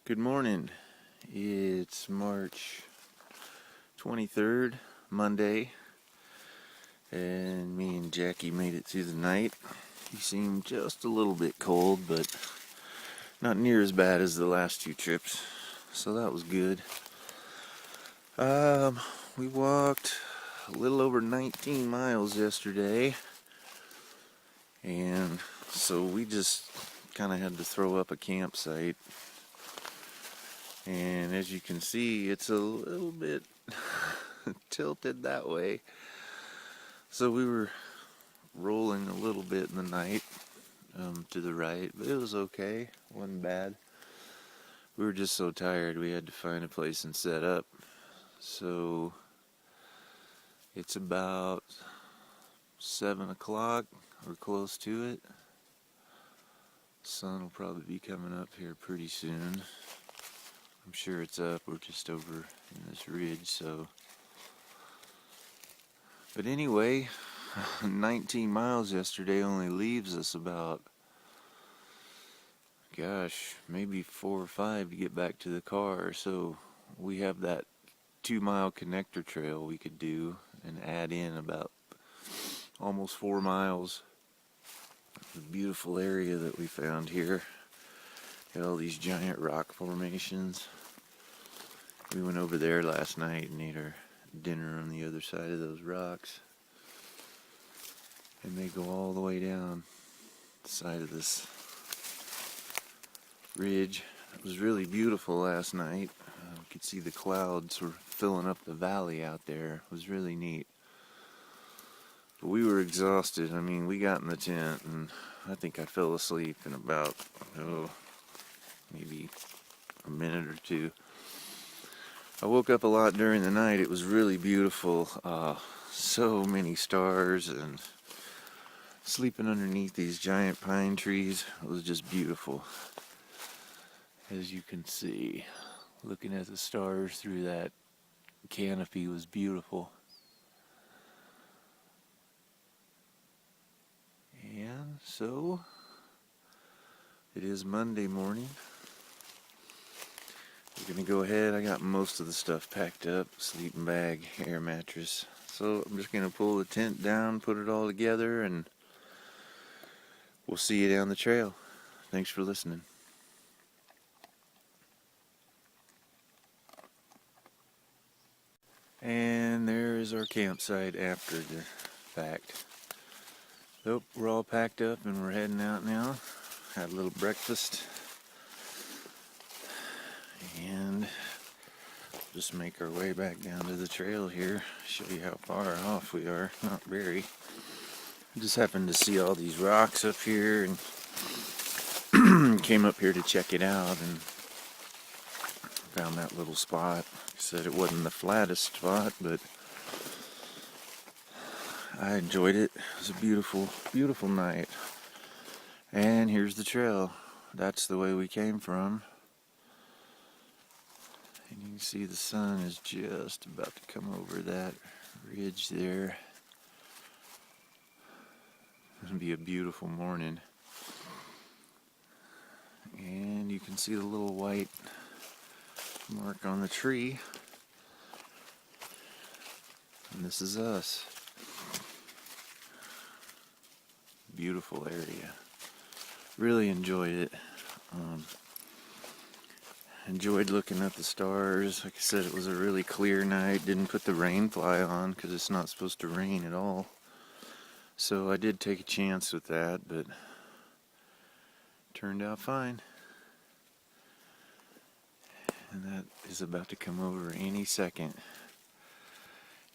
Good morning. It's March 23rd, Monday, and me and Jackie made it through the night. He seemed just a little bit cold, but not near as bad as the last two trips, so that was good. We walked a little over 19 miles yesterday, and so we just kind of had to throw up a campsite. And as you can see, it's a little bit tilted that way. So we were rolling a little bit in the night to the right, but it was okay. Wasn't bad. We were just so tired we had to find a place and set up. So it's about 7 o'clock. We're close to it. Sun will probably be coming up here pretty soon. I'm sure it's up. We're just over in this ridge, so. But anyway, 19 miles yesterday only leaves us about, maybe 4 or 5 to get back to the car. So we have that 2-mile connector trail we could do and add in about almost 4 miles. The beautiful area that we found here. Got all these giant rock formations. We went over there last night and ate our dinner on the other side of those rocks. And they go all the way down the side of this ridge. It was really beautiful last night. You could see the clouds were filling up the valley out there. It was really neat. But we were exhausted. I mean, we got in the tent and I think I fell asleep in about, maybe a minute or two. I woke up a lot during the night. It was really beautiful. So many stars and sleeping underneath these giant pine trees. It was just beautiful. As you can see, looking at the stars through that canopy was beautiful. And so, it is Monday morning. We're going to go ahead. I got most of the stuff packed up. Sleeping bag, air mattress. So I'm just going to pull the tent down, put it all together, and we'll see you down the trail. Thanks for listening. And there is our campsite after the fact. Nope, we're all packed up and we're heading out now. Had a little breakfast. And just make our way back down to the trail here. Show you how far off we are. Not very. Just happened to see all these rocks up here and came up here to check it out and found that little spot. Said it wasn't the flattest spot, but I enjoyed it. It was a beautiful, beautiful night. And here's the trail. That's the way we came from. And you can see the sun is just about to come over that ridge there. It'll be a beautiful morning. And you can see the little white mark on the tree. And this is us. Beautiful area. Really enjoyed it. Enjoyed looking at the stars. Like I said, it was a really clear night. Didn't put the rain fly on because it's not supposed to rain at all. So I did take a chance with that, but turned out fine. And that is about to come over any second.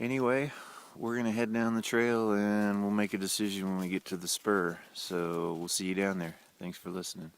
Anyway, we're going to head down the trail and we'll make a decision when we get to the spur. So we'll see you down there. Thanks for listening.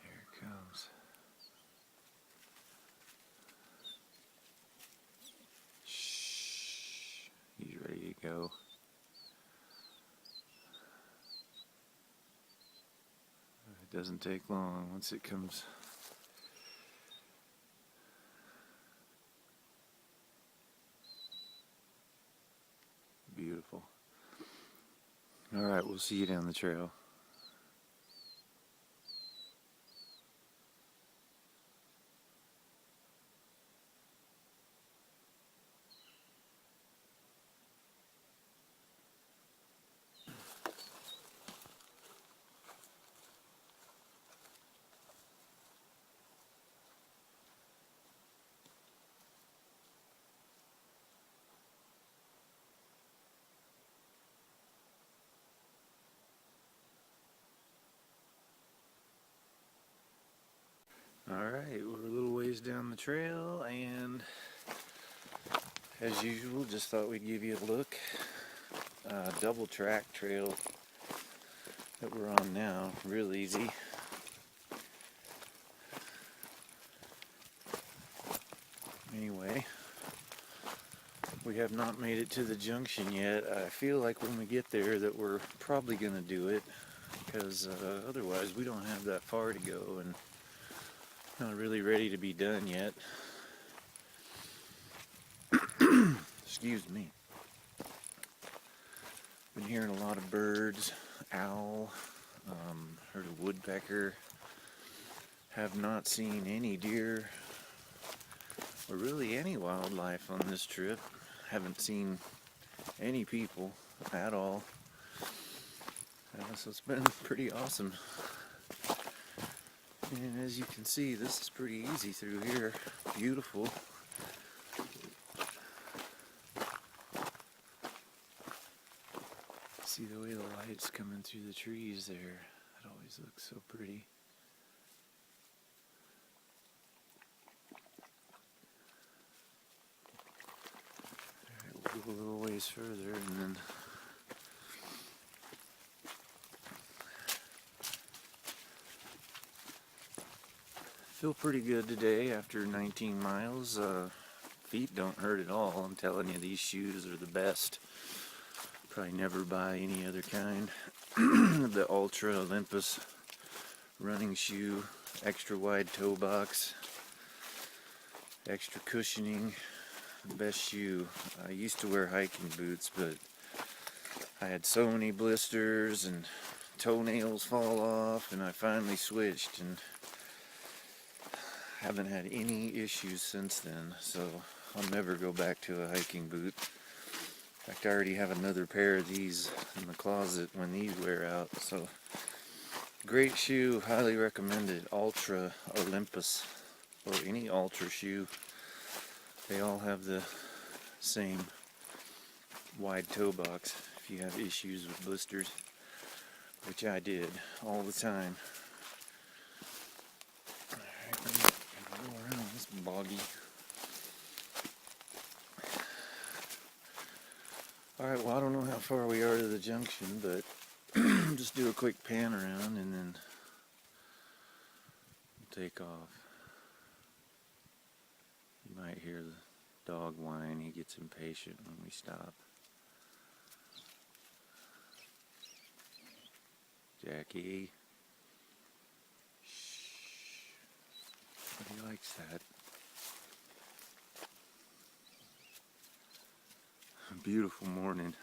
Here it comes. Shh. He's ready to go. It doesn't take long once it comes. Beautiful. Alright, we'll see you down the trail. Alright, we're a little ways down the trail, and as usual, just thought we'd give you a look. Double track trail that we're on now, real easy. Anyway, we have not made it to the junction yet. I feel like when we get there that we're probably going to do it, because otherwise we don't have that far to go, and not really ready to be done yet. Excuse me. Been hearing a lot of birds, owl, heard a woodpecker. Have not seen any deer or really any wildlife on this trip. Haven't seen any people at all. So it's been pretty awesome. And as you can see, this is pretty easy through here. Beautiful. See the way the light's coming through the trees there. It always looks so pretty. Alright, we'll go a little ways further and then feel pretty good today after 19 miles. Feet don't hurt at all. I'm telling you, these shoes are the best. Probably never buy any other kind. The Ultra Olympus running shoe, extra wide toe box, extra cushioning, best shoe. I used to wear hiking boots, but I had so many blisters and toenails fall off, and I finally switched and haven't had any issues since then, so I'll never go back to a hiking boot. In fact, I already have another pair of these in the closet when these wear out, so great shoe, highly recommended. Ultra Olympus, or any Ultra shoe. They all have the same wide toe box if you have issues with blisters, which I did all the time. Alright, let me go around this boggy. Alright, well, I don't know how far we are to the junction, but just do a quick pan around and then we'll take off. You might hear the dog whine. He gets impatient when we stop. Jackie. Shh. He likes that. Beautiful morning.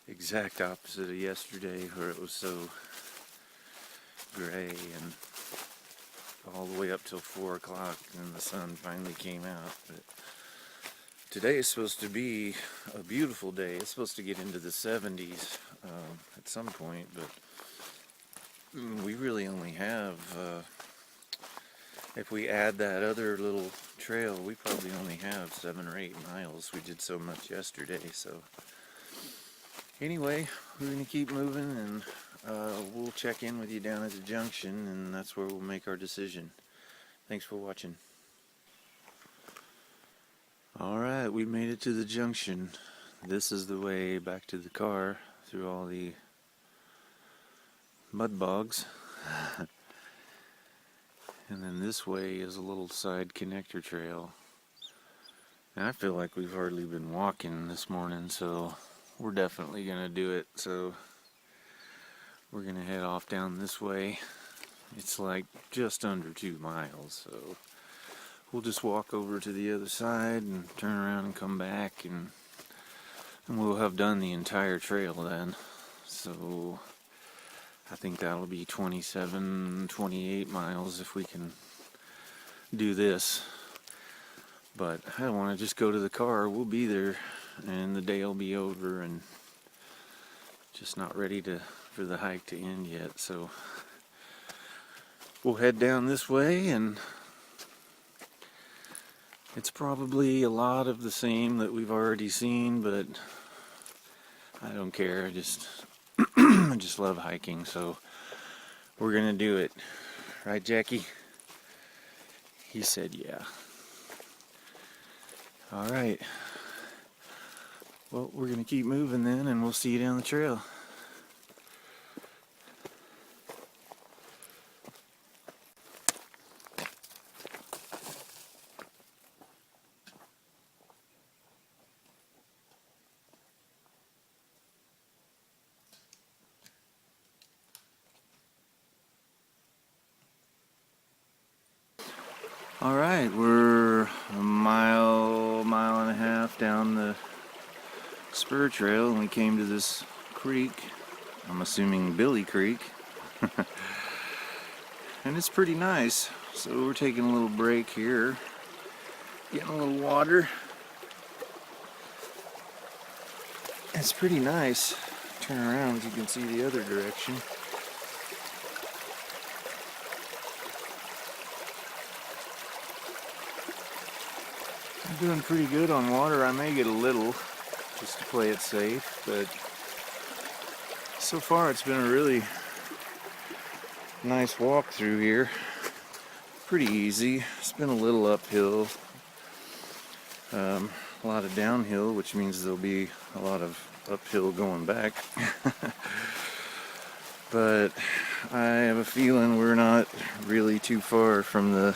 Exact opposite of yesterday where it was so gray and all the way up till 4 o'clock and then the sun finally came out. But today is supposed to be a beautiful day. It's supposed to get into the 70s at some point, but we really only have, if we add that other little trail, we probably only have 7 or 8 miles. We did so much yesterday, so anyway, we're going to keep moving, and we'll check in with you down at the junction, and that's where we'll make our decision. Thanks for watching. Alright, we made it to the junction. This is the way back to the car through all the mud bogs. And then this way is a little side connector trail. And I feel like we've hardly been walking this morning, so we're definitely going to do it. So we're going to head off down this way It's like just under 2 miles, so we'll just walk over to the other side and turn around and come back, and we'll have done the entire trail then. So I think that'll be 27, 28 miles if we can do this. But I don't want to just go to the car. We'll be there and the day will be over, and just not ready for the hike to end yet. So we'll head down this way, and it's probably a lot of the same that we've already seen, but I don't care. I just love hiking, so we're gonna do it. Right, Jackie? He said yeah. Alright. Well, we're gonna keep moving then, and we'll see you down the trail. Alright, we're a mile and a half down the spur trail, and we came to this creek. I'm assuming Billy Creek. And it's pretty nice. So we're taking a little break here, getting a little water. It's pretty nice. Turn around so you can see the other direction. I'm doing pretty good on water. I may get a little just to play it safe, but so far it's been a really nice walk through here. Pretty easy. It's been a little uphill, a lot of downhill, which means there'll be a lot of uphill going back. But I have a feeling we're not really too far from the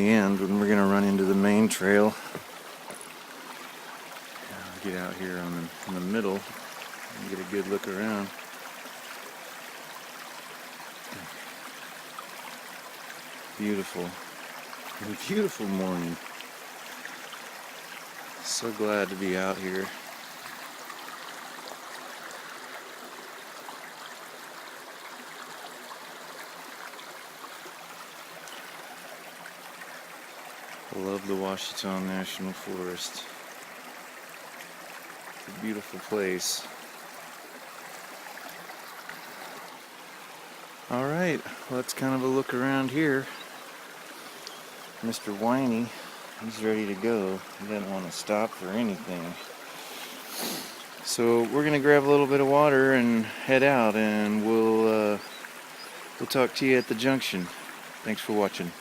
end when we're gonna run into the main trail. I'll get out here in the middle and get a good look around. Beautiful. Beautiful morning. So glad to be out here. I love the Ouachita National Forest. It's a beautiful place. Alright, well, that's kind of a look around here. Mr. Whiny, he's ready to go. He doesn't want to stop for anything. So we're gonna grab a little bit of water and head out, and we'll talk to you at the junction. Thanks for watching.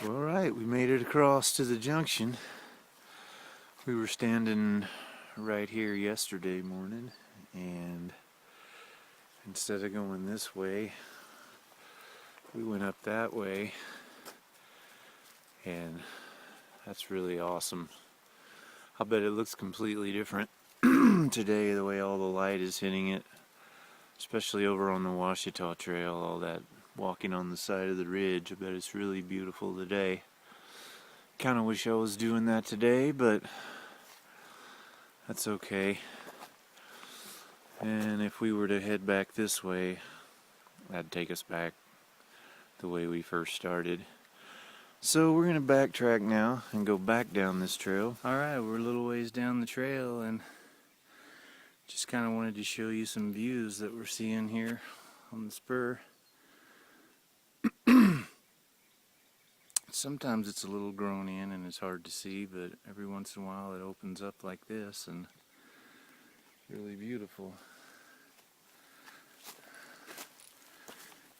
Alright, we made it across to the junction. We were standing right here yesterday morning, and instead of going this way, we went up that way, and that's really awesome. I'll bet it looks completely different today, the way all the light is hitting it, especially over on the Ouachita Trail, all that walking on the side of the ridge. I bet it's really beautiful today. Kind of wish I was doing that today, but that's okay. And if we were to head back this way, that'd take us back the way we first started. So we're going to backtrack now and go back down this trail. Alright, we're a little ways down the trail, and just kind of wanted to show you some views that we're seeing here on the spur. Sometimes it's a little grown in and it's hard to see, but every once in a while it opens up like this, and really beautiful.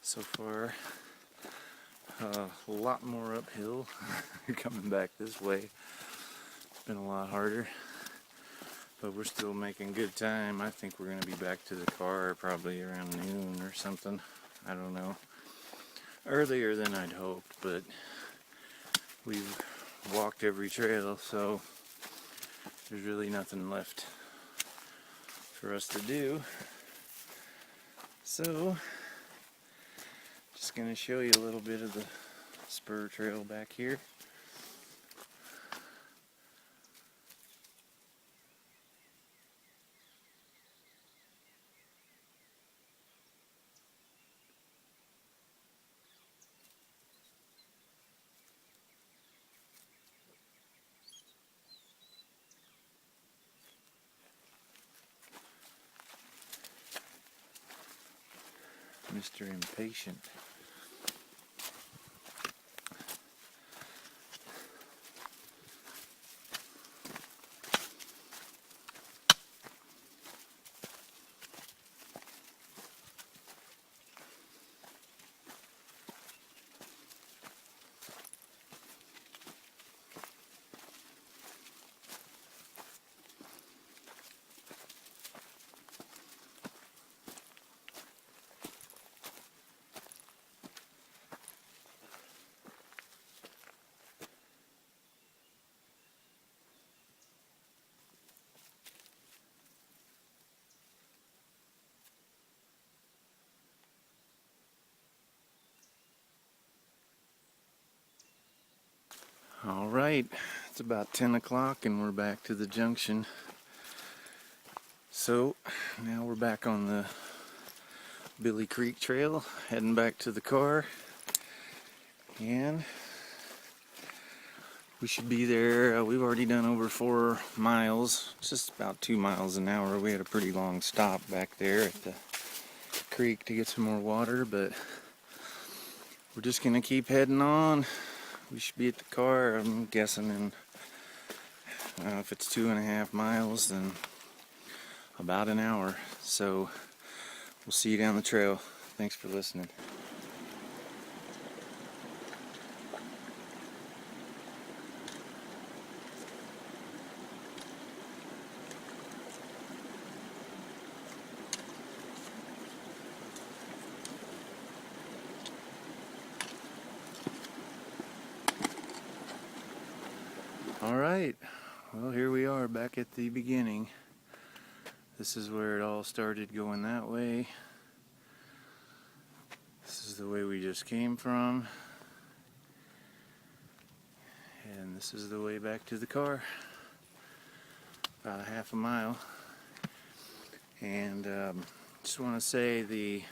So far, a lot more uphill. Coming back this way, it's been a lot harder, but we're still making good time. I think we're going to be back to the car probably around noon or something. I don't know. Earlier than I'd hoped, but we've walked every trail, so there's really nothing left for us to do. So, just going to show you a little bit of the spur trail back here. Mr. Impatient. All right, it's about 10 o'clock and we're back to the junction. So now we're back on the Billy Creek Trail, heading back to the car, and we should be there. We've already done over 4 miles, just about 2 miles an hour. We had a pretty long stop back there at the creek to get some more water, but we're just gonna keep heading on. We should be at the car, I'm guessing, in if it's 2.5 miles, then about an hour. So we'll see you down the trail. Thanks for listening. Alright, well, here we are back at the beginning. This is where it all started going that way. This is the way we just came from. And this is the way back to the car. About a half a mile. And just want to say the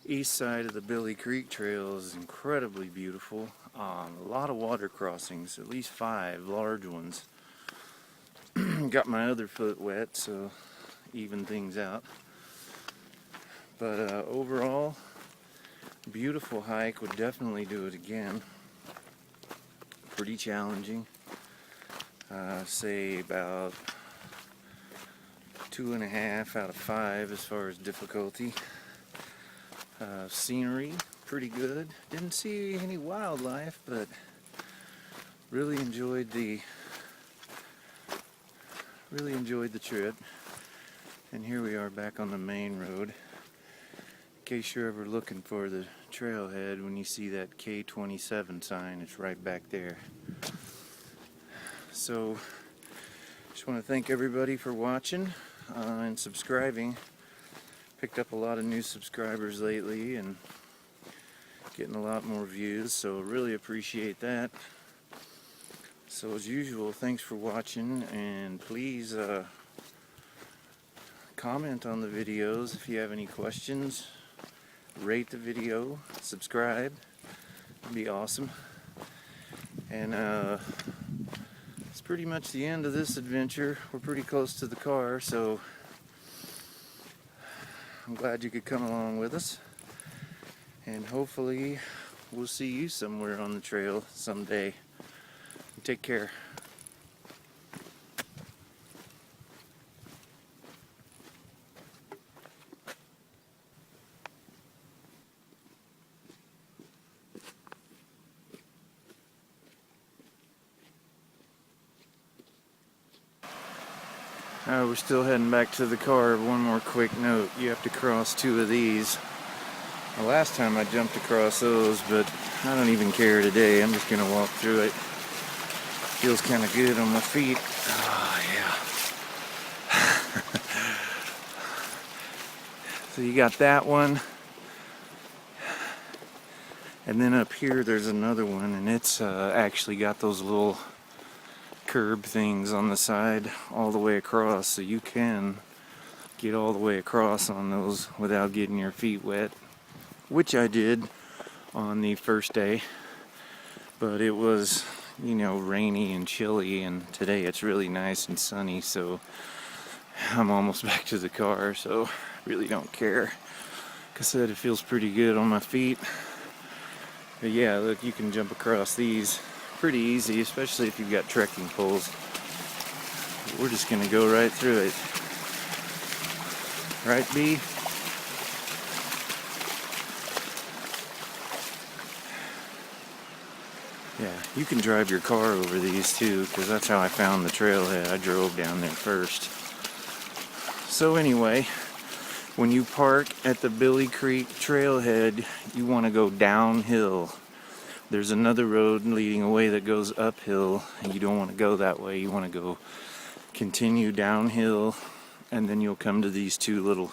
east side of the Billy Creek Trail is incredibly beautiful. A lot of water crossings, at least 5 large ones. Got my other foot wet, so even things out. But overall, beautiful hike. Would definitely do it again. Pretty challenging. Say about 2.5 out of 5 as far as difficulty. Scenery, pretty good. Didn't see any wildlife, but really enjoyed the trip. And here we are back on the main road. In case you're ever looking for the trailhead, when you see that K27 sign, it's right back there. So just want to thank everybody for watching and subscribing. Picked up a lot of new subscribers lately and getting a lot more views, so really appreciate that. So as usual, thanks for watching, and please comment on the videos if you have any questions. Rate the video, subscribe, it'd be awesome. And it's pretty much the end of this adventure. We're pretty close to the car, so I'm glad you could come along with us, and hopefully we'll see you somewhere on the trail someday. Take care. We're still heading back to the car. One more quick note. You have to cross 2 of these. The last time I jumped across those, but I don't even care today. I'm just going to walk through it. Feels kind of good on my feet. Oh, yeah. So you got that one. And then up here there's another one, and it's actually got those little curb things on the side all the way across, so you can get all the way across on those without getting your feet wet, which I did on the first day. But it was, you know, rainy and chilly, and today it's really nice and sunny, so I'm almost back to the car, so really don't care. Like I said, it feels pretty good on my feet. But yeah, look, you can jump across these pretty easy, especially if you've got trekking poles. We're just gonna go right through it. Right, B? Yeah, you can drive your car over these too, because that's how I found the trailhead. I drove down there first. So anyway, when you park at the Billy Creek Trailhead, you want to go downhill. There's another road leading away that goes uphill, and you don't want to go that way. You want to go continue downhill, and then you'll come to these two little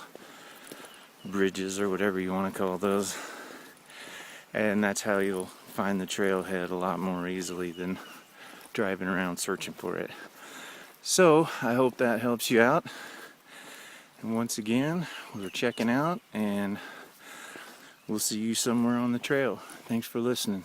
bridges, or whatever you want to call those. And that's how you'll find the trailhead a lot more easily than driving around searching for it. So I hope that helps you out. And once again, we're checking out, and we'll see you somewhere on the trail. Thanks for listening.